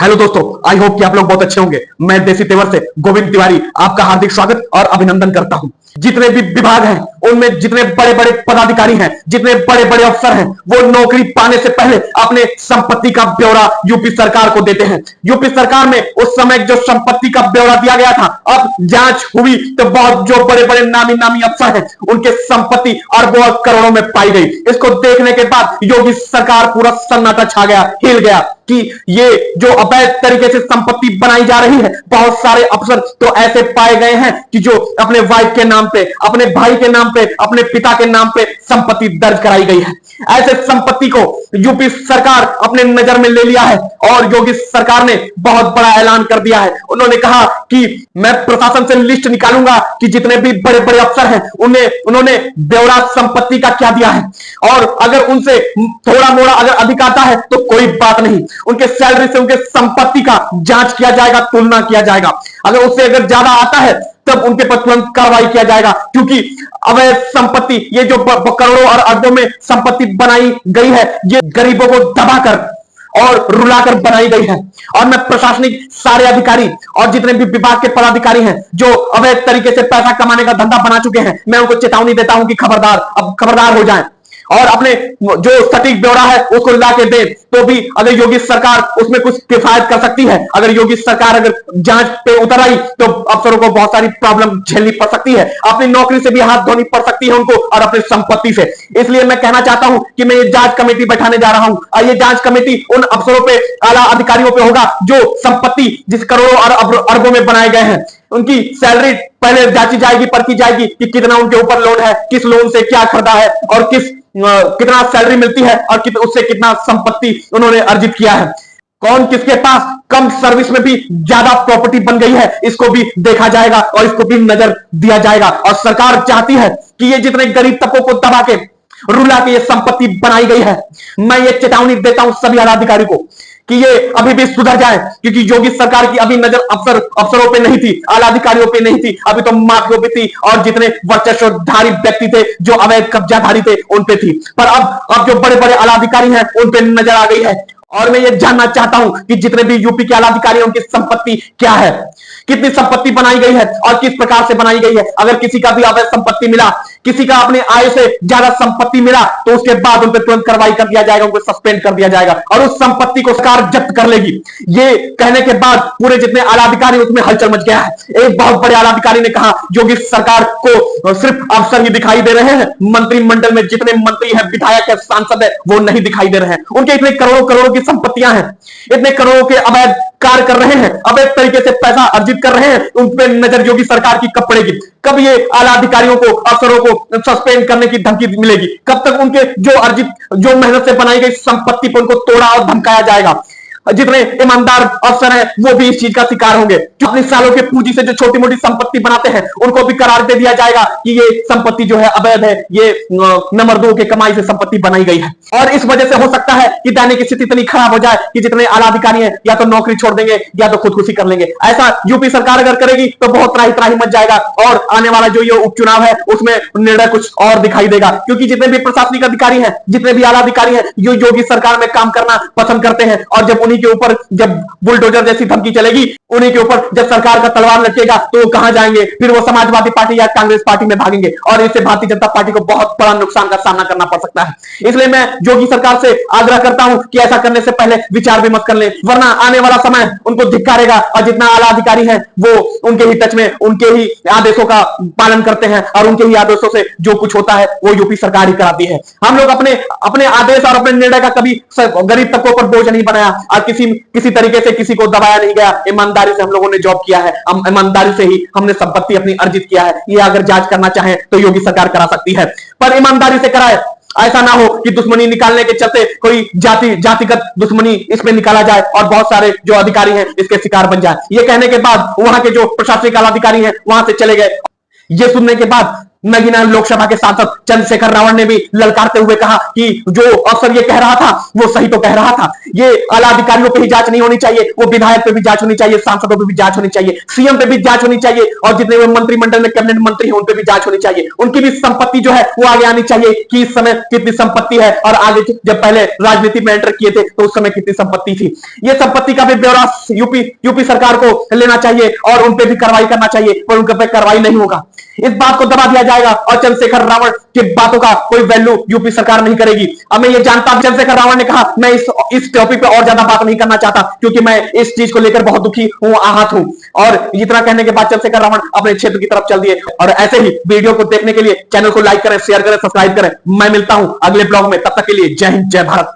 Hello दोस्तों, I hope कि आप लोग बहुत अच्छे होंगे। मैं देसी तेवर से गोविंद तिवारी आपका हार्दिक स्वागत और अभिनंदन करता हूं। जितने भी विभाग हैं उनमें जितने बड़े बड़े पदाधिकारी हैं, जितने बड़े बड़े अफसर हैं, वो नौकरी पाने से पहले अपने संपत्ति का ब्यौरा यूपी सरकार को देते हैं। यूपी सरकार में उस समय जो संपत्ति का ब्यौरा दिया गया था, अब जांच हुई तो बहुत जो बड़े बड़े नामी नामी अफसर हैं उनके संपत्ति अरबों और करोड़ों में पाई गई। इसको देखने के बाद योगी सरकार पूरा सन्नाटा छा गया, हिल गया कि ये जो अवैध तरीके से संपत्ति बनाई जा रही है। बहुत सारे अफसर तो ऐसे पाए गए हैं कि जो अपने वाइफ के नाम पे, अपने भाई के नाम पे, अपने पिता के नाम पे संपत्ति दर्ज कराई गई है। ऐसे संपत्ति को यूपी सरकार अपने नजर में ले लिया है और योगी सरकार ने बहुत बड़ा ऐलान कर दिया है। उन्होंने कहा कि मैं प्रशासन से लिस्ट निकालूंगा कि जितने भी बड़े बड़े अफसर हैं उन्होंने ब्यौरा संपत्ति का क्या दिया है, और अगर उनसे थोड़ा मोड़ा अगर अधिक आता है तो कोई बात नहीं, उनके सैलरी से उनके संपत्ति का जांच किया जाएगा, तुलना किया जाएगा। अगर उससे अगर ज्यादा आता है तब उनके पर तुरंत कार्रवाई किया जाएगा, क्योंकि अवैध संपत्ति, ये जो करोड़ों और अरबों में संपत्ति बनाई गई है, ये गरीबों को दबाकर और रुलाकर बनाई गई है। और मैं प्रशासनिक सारे अधिकारी और जितने भी विभाग के पदाधिकारी हैं जो अवैध तरीके से पैसा कमाने का धंधा बना चुके हैं, मैं उनको चेतावनी देता हूं कि खबरदार, अब खबरदार हो जाएं और अपने जो सटीक ब्यौरा है उसको ला के दे। तो भी अगर योगी सरकार उसमें कुछ किफायत कर सकती है, अगर योगी सरकार अगर जांच पे उतर आई तो अफसरों को बहुत सारी प्रॉब्लम झेलनी पड़ सकती है, अपनी नौकरी से भी हाथ धोनी पड़ सकती है उनको और अपनी संपत्ति से। इसलिए मैं कहना चाहता हूं कि मैं ये जांच कमेटी बैठाने जा रहा हूं और ये जांच कमेटी उन अफसरों पे, आला अधिकारियों पे होगा जो संपत्ति जिस करोड़ों और अरबों में बनाए गए हैं, उनकी सैलरी पहले जांची जाएगी, परखी जाएगी कि कितना उनके ऊपर लोन है, किस लोन से क्या खरीदा है और कितना सैलरी मिलती है और उससे कितना संपत्ति उन्होंने अर्जित किया है। कौन किसके पास कम सर्विस में भी ज्यादा प्रॉपर्टी बन गई है, इसको भी देखा जाएगा और इसको भी नजर दिया जाएगा। और सरकार चाहती है कि ये जितने गरीब तबकों को दबा के, रुला के ये संपत्ति बनाई गई है, मैं ये चेतावनी देता हूं सभी आलाधिकारी को कि ये अभी भी सुधर जाए, क्योंकि योगी सरकार की अभी नजर अफसरों पे नहीं थी, आला अधिकारियों पे नहीं थी, अभी तो माफियों पे थी और जितने वर्चस्वधारी व्यक्ति थे, जो अवैध कब्जाधारी थे, उन पे थी। पर अब जो बड़े बड़े आला अधिकारी हैं उन पे नजर आ गई है। और मैं ये जानना चाहता हूं कि जितने भी यूपी के आला अधिकारी हैं उनकी संपत्ति क्या है, कितनी संपत्ति बनाई गई है और किस प्रकार से बनाई गई है। अगर किसी का भी अवैध संपत्ति मिला, किसी का अपने आय से ज्यादा संपत्ति मिला, तो उसके बाद उन पर तुरंत कार्रवाई कर दिया जाएगा, उनको सस्पेंड कर दिया जाएगा और उस संपत्ति को सरकार जब्त कर लेगी। ये कहने के बाद पूरे जितने आला अधिकारी उसमें हलचल मच गया है। एक बहुत बड़े आला अधिकारी ने कहा योगी सरकार को सिर्फ अफसर ही दिखाई दे रहे हैं, मंत्रिमंडल में जितने मंत्री हैं, विधायक है, सांसद है, वो नहीं दिखाई दे रहे हैं। उनके इतने करोड़ों करोड़ों की संपत्तियां हैं, इतने करोड़ों के अवैध कार्य कर रहे हैं, अवैध तरीके से पैसा अर्जित कर रहे हैं, उन पर नजर योगी सरकार की कब पड़ेगी? कब ये आला अधिकारियों को, अफसरों को सस्पेंड करने की धमकी मिलेगी? कब तक उनके जो मेहनत से बनाई गई संपत्ति पर उनको तोड़ा और धमकाया जाएगा? जितने ईमानदार अफसर हैं वो भी इस चीज का शिकार होंगे। जो अपने सालों के पूंजी से जो छोटी मोटी संपत्ति बनाते हैं उनको भी करार दे दिया जाएगा कि ये संपत्ति जो है अवैध है, ये नंबर 2 के कमाई से संपत्ति बनाई गई है। और इस वजह से हो सकता है कि दैनिक स्थिति इतनी खराब हो जाए कि जितने आला अधिकारी हैं या तो नौकरी छोड़ देंगे या तो खुदकुशी कर लेंगे। ऐसा यूपी सरकार अगर करेगी तो बहुत त्राही त्राही मच जाएगा और आने वाला जो ये उपचुनाव है उसमें निर्णय कुछ और दिखाई देगा, क्योंकि जितने भी प्रशासनिक अधिकारी हैं, जितने भी आला अधिकारी हैं, जो योगी सरकार में काम करना पसंद करते हैं और जब के ऊपर जब बुलडोजर जैसी धमकी चलेगी, उन्हीं के ऊपर जब सरकार का तलवार लटकेगा तो वो कहां जाएंगे? फिर वो समाजवादी पार्टी या कांग्रेस पार्टी में भागेंगे और इससे भारतीय जनता पार्टी को बहुत बड़ा नुकसान का सामना करना पड़ सकता है। इसलिए मैं योगी सरकार से आग्रह करता हूं कि ऐसा करने से पहले विचार विमर्श कर ले, वरना आने वाला समय उनको धिक्कारेगा और जितना आला अधिकारी है वो उनके ही टच में, उनके ही आदेशों का पालन करते हैं और उनके ही आदेशों से जो कुछ होता है वो यूपी सरकार ही कराती है। हम लोग अपने आदेश और अपने निर्णय का कभी गरीब तबकों पर बोझ नहीं बनाया और किसी तरीके से किसी को दबाया नहीं गया। ईमानदारी से हम लोगों ने जॉब किया है, ईमानदारी से ही हमने संपत्ति अपनी अर्जित किया है। ये अगर जांच करना चाहे तो योगी सरकार करा सकती है, पर ईमानदारी से कराए। ऐसा ना हो कि दुश्मनी निकालने के चलते कोई जातिगत दुश्मनी इसमें निकाला जाए और बहुत सारे जो अधिकारी हैं इसके शिकार बन जाए। ये कहने के बाद वहां के जो प्रशासनिक अधिकारी हैं वहां से चले गए। ये सुनने के बाद नगीना लोकसभा के सांसद चंद्रशेखर रावण ने भी ललकारते हुए कहा कि जो अफसर ये कह रहा था वो सही तो कह रहा था, ये आला अधिकारियों पे ही जांच नहीं होनी चाहिए, वो विधायक पे भी जांच होनी चाहिए, सांसदों पे भी जांच होनी चाहिए, सीएम पे भी जांच होनी चाहिए, और जितने भी मंत्रिमंडल में कैबिनेट मंत्री हैं उन पे भी जांच होनी चाहिए, उनकी भी संपत्ति जो है वो आगे आनी चाहिए कि इस समय कितनी संपत्ति है और आगे जब पहले राजनीति में एंटर किए थे तो उस समय कितनी संपत्ति थी। ये संपत्ति का भी ब्यौरा यूपी सरकार को लेना चाहिए और उन पे भी कार्रवाई करना चाहिए, पर उनके पे कार्रवाई नहीं होगा। इस बात को दबा दिया जाएगा और चंद्रशेखर रावण की बातों का कोई वैल्यू यूपी सरकार नहीं करेगी। अब मैं ये जानता हूं, चंद्रशेखर रावण ने कहा मैं इस टॉपिक पे और ज्यादा बात नहीं करना चाहता क्योंकि मैं इस चीज को लेकर बहुत दुखी हूं, आहत हूं। और इतना कहने के बाद चंद्रशेखर रावण अपने क्षेत्र की तरफ चल दिए। और ऐसे ही वीडियो को देखने के लिए चैनल को लाइक करें, शेयर करें, सब्सक्राइब करें। मैं मिलता हूं अगले ब्लॉग में, तब तक के लिए जय हिंद, जय भारत।